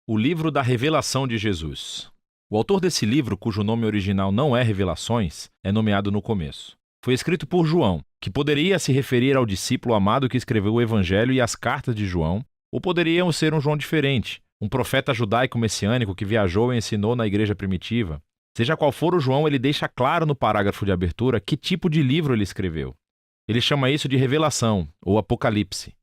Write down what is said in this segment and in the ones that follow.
O livro da revelação de Jesus. O autor desse livro, cujo nome original não é Revelações, é nomeado no começo. Foi escrito por João, que poderia se referir ao discípulo amado que escreveu o Evangelho e as cartas de João, ou poderiam ser um João diferente, um profeta judaico messiânico que viajou e ensinou na igreja primitiva. Seja qual for o João, ele deixa claro no parágrafo de abertura que tipo de livro ele escreveu. Ele chama isso de revelação, ou apocalipse.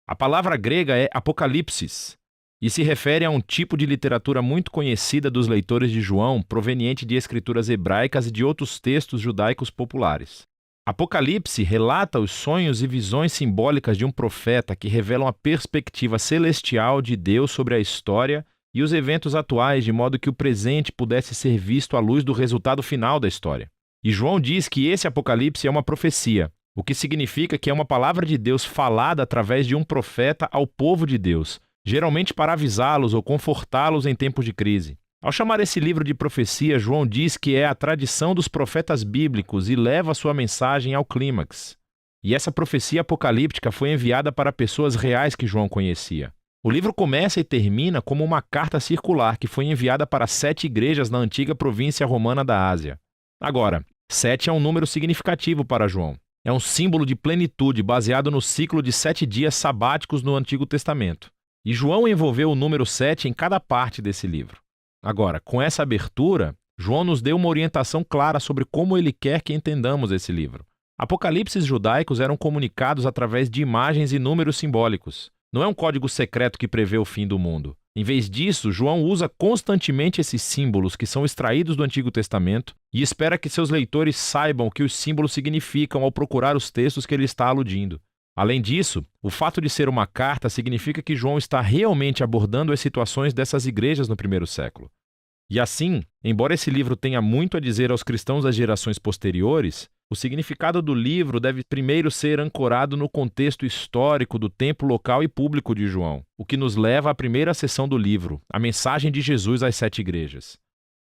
A palavra grega é apocalipsis, e se refere a um tipo de literatura muito conhecida dos leitores de João, proveniente de escrituras hebraicas e de outros textos judaicos populares. Apocalipse relata os sonhos e visões simbólicas de um profeta que revelam a perspectiva celestial de Deus sobre a história e os eventos atuais, de modo que o presente pudesse ser visto à luz do resultado final da história. E João diz que esse Apocalipse é uma profecia, o que significa que é uma palavra de Deus falada através de um profeta ao povo de Deus, geralmente para avisá-los ou confortá-los em tempos de crise. Ao chamar esse livro de profecia, João diz que é a tradição dos profetas bíblicos e leva sua mensagem ao clímax. E essa profecia apocalíptica foi enviada para pessoas reais que João conhecia. O livro começa e termina como uma carta circular que foi enviada para 7 igrejas na antiga província romana da Ásia. Agora, 7 é um número significativo para João. É um símbolo de plenitude baseado no ciclo de 7 dias sabáticos no Antigo Testamento. E João envolveu o número 7 em cada parte desse livro. Agora, com essa abertura, João nos deu uma orientação clara sobre como ele quer que entendamos esse livro. Apocalipses judaicos eram comunicados através de imagens e números simbólicos. Não é um código secreto que prevê o fim do mundo. Em vez disso, João usa constantemente esses símbolos que são extraídos do Antigo Testamento e espera que seus leitores saibam o que os símbolos significam ao procurar os textos que ele está aludindo. Além disso, o fato de ser uma carta significa que João está realmente abordando as situações dessas igrejas no primeiro século. E assim, embora esse livro tenha muito a dizer aos cristãos das gerações posteriores, o significado do livro deve primeiro ser ancorado no contexto histórico do tempo local e público de João, o que nos leva à primeira seção do livro, a mensagem de Jesus às 7 igrejas.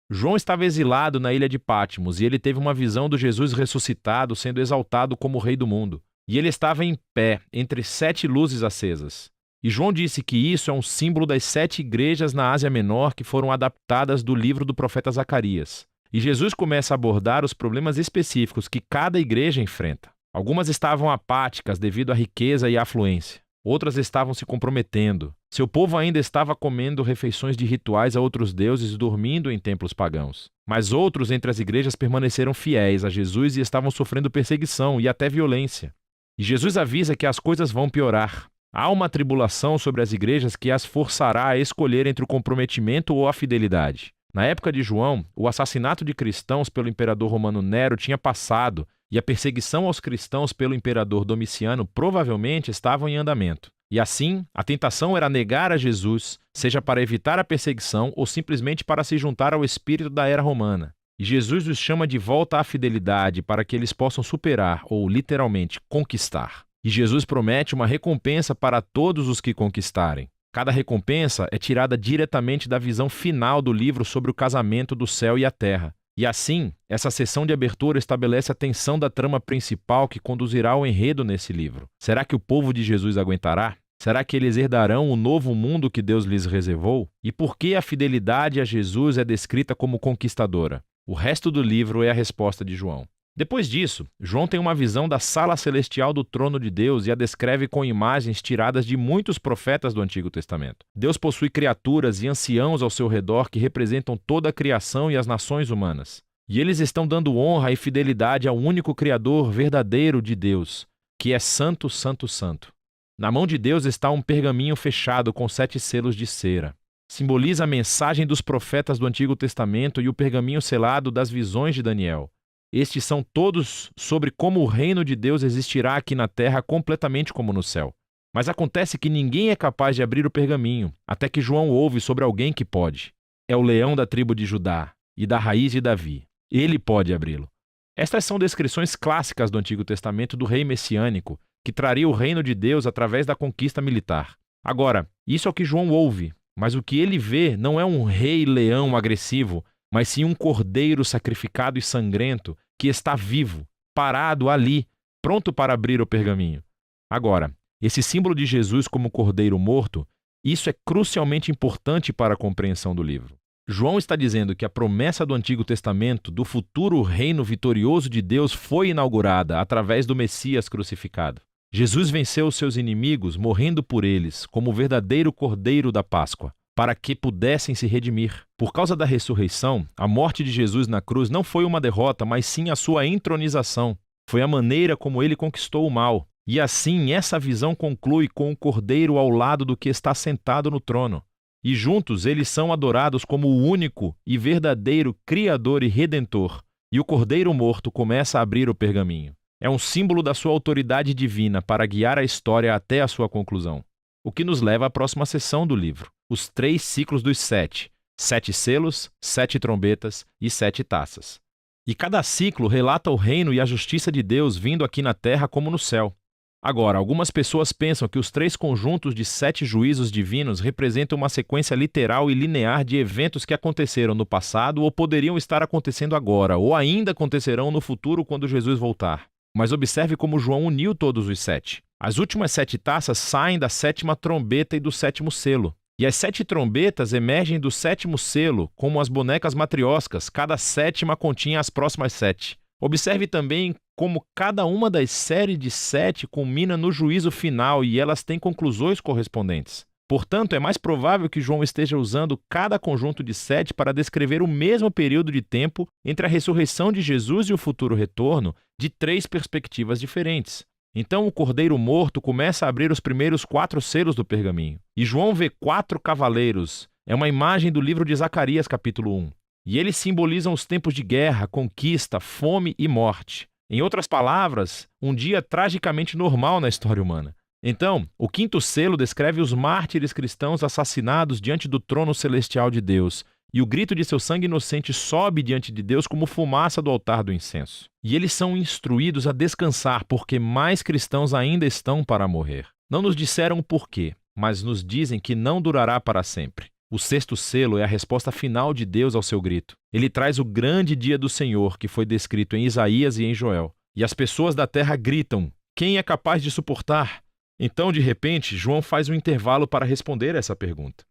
João estava exilado na ilha de Patmos e ele teve uma visão do Jesus ressuscitado sendo exaltado como Rei do mundo. E ele estava em pé, entre 7 luzes acesas. E João disse que isso é um símbolo das 7 igrejas na Ásia Menor que foram adaptadas do livro do profeta Zacarias. E Jesus começa a abordar os problemas específicos que cada igreja enfrenta. Algumas estavam apáticas devido à riqueza e à afluência. Outras estavam se comprometendo. Seu povo ainda estava comendo refeições de rituais a outros deuses e dormindo em templos pagãos. Mas outros entre as igrejas permaneceram fiéis a Jesus e estavam sofrendo perseguição e até violência. E Jesus avisa que as coisas vão piorar. Há uma tribulação sobre as igrejas que as forçará a escolher entre o comprometimento ou a fidelidade. Na época de João, o assassinato de cristãos pelo imperador romano Nero tinha passado e a perseguição aos cristãos pelo imperador Domiciano provavelmente estavam em andamento. E assim, a tentação era negar a Jesus, seja para evitar a perseguição ou simplesmente para se juntar ao espírito da era romana. E Jesus os chama de volta à fidelidade para que eles possam superar, ou literalmente, conquistar. E Jesus promete uma recompensa para todos os que conquistarem. Cada recompensa é tirada diretamente da visão final do livro sobre o casamento do céu e a terra. E assim, essa sessão de abertura estabelece a tensão da trama principal que conduzirá ao enredo nesse livro. Será que o povo de Jesus aguentará? Será que eles herdarão o novo mundo que Deus lhes reservou? E por que a fidelidade a Jesus é descrita como conquistadora? O resto do livro é a resposta de João. Depois disso, João tem uma visão da sala celestial do trono de Deus e a descreve com imagens tiradas de muitos profetas do Antigo Testamento. Deus possui criaturas e anciãos ao seu redor que representam toda a criação e as nações humanas. E eles estão dando honra e fidelidade ao único Criador verdadeiro de Deus, que é Santo, Santo, Santo. Na mão de Deus está um pergaminho fechado com 7 selos de cera. Simboliza a mensagem dos profetas do Antigo Testamento e o pergaminho selado das visões de Daniel. Estes são todos sobre como o reino de Deus existirá aqui na terra completamente como no céu. Mas acontece que ninguém é capaz de abrir o pergaminho, até que João ouve sobre alguém que pode. É o leão da tribo de Judá e da raiz de Davi. Ele pode abri-lo. Estas são descrições clássicas do Antigo Testamento do rei messiânico, que traria o reino de Deus através da conquista militar. Agora, isso é o que João ouve. Mas o que ele vê não é um rei leão agressivo, mas sim um cordeiro sacrificado e sangrento que está vivo, parado ali, pronto para abrir o pergaminho. Agora, esse símbolo de Jesus como cordeiro morto Isso é crucialmente importante para a compreensão do livro. João está dizendo que a promessa do Antigo Testamento do futuro reino vitorioso de Deus foi inaugurada através do Messias crucificado. Jesus venceu os seus inimigos, morrendo por eles, como o verdadeiro Cordeiro da Páscoa, para que pudessem se redimir. Por causa da ressurreição, a morte de Jesus na cruz não foi uma derrota, mas sim a sua entronização. Foi a maneira como ele conquistou o mal. E assim, essa visão conclui com o Cordeiro ao lado do que está sentado no trono. E juntos eles são adorados como o único e verdadeiro Criador e Redentor. E o Cordeiro morto começa a abrir o pergaminho. É um símbolo da sua autoridade divina para guiar a história até a sua conclusão. O que nos leva à próxima seção do livro, os 3 ciclos dos 7. 7 selos, 7 trombetas e 7 taças. E cada ciclo relata o reino e a justiça de Deus vindo aqui na terra como no céu. Agora, algumas pessoas pensam que os 3 conjuntos de 7 juízos divinos representam uma sequência literal e linear de eventos que aconteceram no passado ou poderiam estar acontecendo agora, ou ainda acontecerão no futuro quando Jesus voltar. Mas observe como João uniu todos os 7. As últimas 7 taças saem da 7ª trombeta e do 7º selo. E as 7 trombetas emergem do 7º selo, como as bonecas matrioscas, cada 7ª continha as próximas 7. Observe também como cada uma das séries de 7 culmina no juízo final e elas têm conclusões correspondentes. Portanto, é mais provável que João esteja usando cada conjunto de 7 para descrever o mesmo período de tempo entre a ressurreição de Jesus e o futuro retorno de 3 perspectivas diferentes. Então o Cordeiro morto começa a abrir os primeiros 4 selos do pergaminho. E João vê 4 cavaleiros. É uma imagem do livro de Zacarias, capítulo 1. E eles simbolizam os tempos de guerra, conquista, fome e morte. Em outras palavras, um dia tragicamente normal na história humana. Então, o 5º selo descreve os mártires cristãos assassinados diante do trono celestial de Deus, e o grito de seu sangue inocente sobe diante de Deus como fumaça do altar do incenso. E eles são instruídos a descansar, porque mais cristãos ainda estão para morrer. Não nos disseram o porquê, mas nos dizem que não durará para sempre. O 6º selo é a resposta final de Deus ao seu grito. Ele traz o grande dia do Senhor, que foi descrito em Isaías e em Joel. E as pessoas da terra gritam: quem é capaz de suportar? Então, de repente, João faz um intervalo para responder essa pergunta.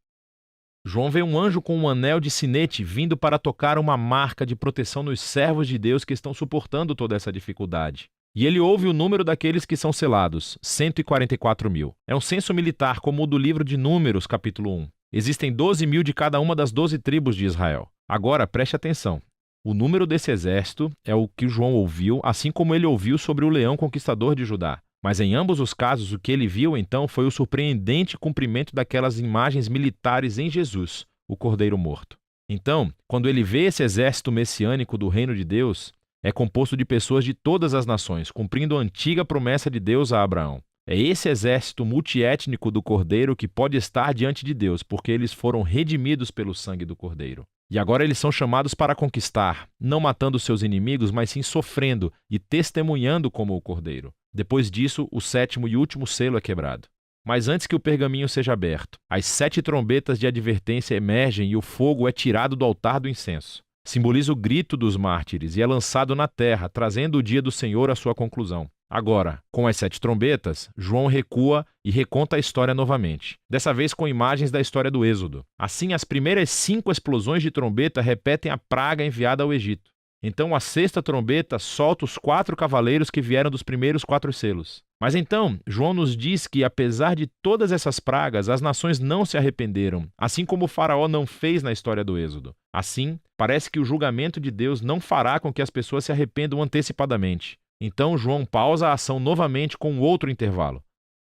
João vê um anjo com um anel de sinete vindo para tocar uma marca de proteção nos servos de Deus que estão suportando toda essa dificuldade. E ele ouve o número daqueles que são selados, 144.000. É um censo militar como o do livro de Números, capítulo 1. Existem 12.000 de cada uma das 12 tribos de Israel. Agora, preste atenção. O número desse exército é o que João ouviu, assim como ele ouviu sobre o leão conquistador de Judá. Mas em ambos os casos, o que ele viu então foi o surpreendente cumprimento daquelas imagens militares em Jesus, o Cordeiro morto. Então, quando ele vê esse exército messiânico do reino de Deus, é composto de pessoas de todas as nações, cumprindo a antiga promessa de Deus a Abraão. É esse exército multiétnico do Cordeiro que pode estar diante de Deus, porque eles foram redimidos pelo sangue do Cordeiro. E agora eles são chamados para conquistar, não matando seus inimigos, mas sim sofrendo e testemunhando como o Cordeiro. Depois disso, o 7º e último selo é quebrado. Mas antes que o pergaminho seja aberto, as 7 trombetas de advertência emergem e o fogo é tirado do altar do incenso. Simboliza o grito dos mártires e é lançado na terra, trazendo o dia do Senhor à sua conclusão. Agora, com as 7 trombetas, João recua e reconta a história novamente, dessa vez com imagens da história do Êxodo. Assim, as primeiras 5 explosões de trombeta repetem a praga enviada ao Egito. Então a 6ª trombeta solta os 4 cavaleiros que vieram dos primeiros 4 selos. Mas então, João nos diz que, apesar de todas essas pragas, as nações não se arrependeram, assim como o faraó não fez na história do Êxodo. Assim, parece que o julgamento de Deus não fará com que as pessoas se arrependam antecipadamente. Então João pausa a ação novamente com outro intervalo.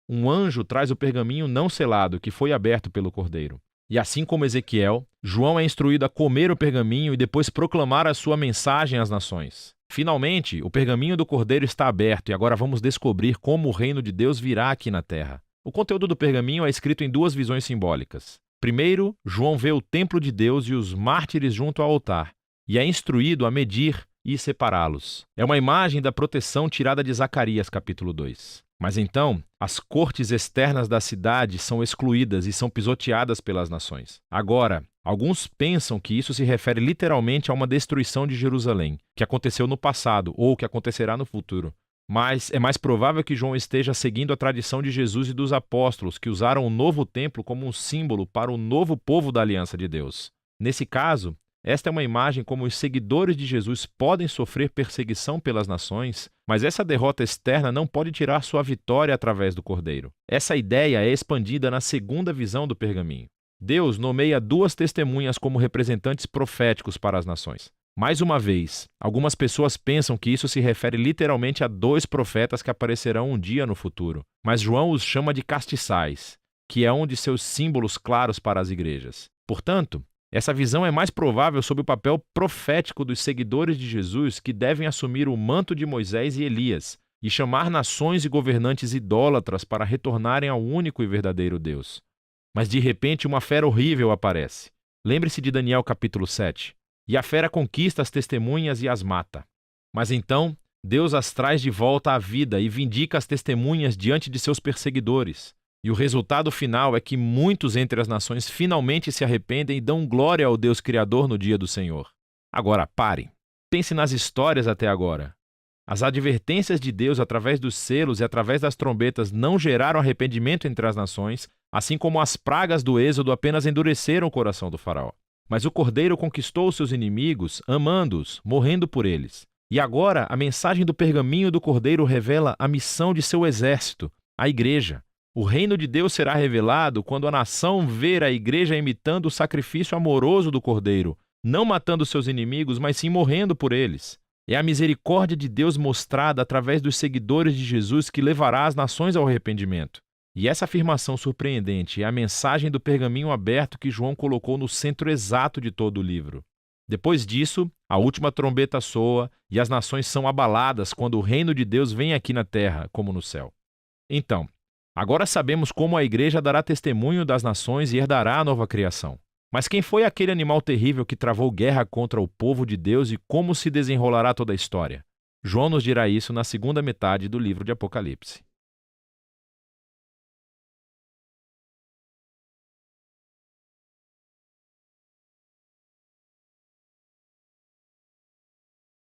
Um anjo traz o pergaminho não selado, que foi aberto pelo Cordeiro. E assim como Ezequiel, João é instruído a comer o pergaminho e depois proclamar a sua mensagem às nações. Finalmente, o pergaminho do Cordeiro está aberto e agora vamos descobrir como o reino de Deus virá aqui na terra. O conteúdo do pergaminho é escrito em 2 visões simbólicas. Primeiro, João vê o templo de Deus e os mártires junto ao altar, e é instruído a medir e separá-los. É uma imagem da proteção tirada de Zacarias, capítulo 2. Mas então, as cortes externas da cidade são excluídas e são pisoteadas pelas nações. Agora, alguns pensam que isso se refere literalmente a uma destruição de Jerusalém, que aconteceu no passado ou que acontecerá no futuro. Mas é mais provável que João esteja seguindo a tradição de Jesus e dos apóstolos, que usaram o novo templo como um símbolo para o novo povo da aliança de Deus. Nesse caso, esta é uma imagem como os seguidores de Jesus podem sofrer perseguição pelas nações, mas essa derrota externa não pode tirar sua vitória através do Cordeiro. Essa ideia é expandida na segunda visão do pergaminho. Deus nomeia 2 testemunhas como representantes proféticos para as nações. Mais uma vez, algumas pessoas pensam que isso se refere literalmente a 2 profetas que aparecerão um dia no futuro, mas João os chama de castiçais, que é um de seus símbolos claros para as igrejas. Portanto, essa visão é mais provável sob o papel profético dos seguidores de Jesus que devem assumir o manto de Moisés e Elias e chamar nações e governantes idólatras para retornarem ao único e verdadeiro Deus. Mas de repente uma fera horrível aparece. Lembre-se de Daniel capítulo 7. E a fera conquista as testemunhas e as mata. Mas então, Deus as traz de volta à vida e vindica as testemunhas diante de seus perseguidores. E o resultado final é que muitos entre as nações finalmente se arrependem e dão glória ao Deus Criador no dia do Senhor. Agora, pare. Pense nas histórias até agora. As advertências de Deus através dos selos e através das trombetas não geraram arrependimento entre as nações, assim como as pragas do Êxodo apenas endureceram o coração do faraó. Mas o Cordeiro conquistou seus inimigos, amando-os, morrendo por eles. E agora, a mensagem do pergaminho do Cordeiro revela a missão de seu exército, a igreja. O reino de Deus será revelado quando a nação ver a igreja imitando o sacrifício amoroso do Cordeiro, não matando seus inimigos, mas sim morrendo por eles. É a misericórdia de Deus mostrada através dos seguidores de Jesus que levará as nações ao arrependimento. E essa afirmação surpreendente é a mensagem do pergaminho aberto que João colocou no centro exato de todo o livro. Depois disso, a última trombeta soa e as nações são abaladas quando o reino de Deus vem aqui na terra, como no céu. Então, agora sabemos como a igreja dará testemunho das nações e herdará a nova criação. Mas quem foi aquele animal terrível que travou guerra contra o povo de Deus e como se desenrolará toda a história? João nos dirá isso na segunda metade do livro de Apocalipse.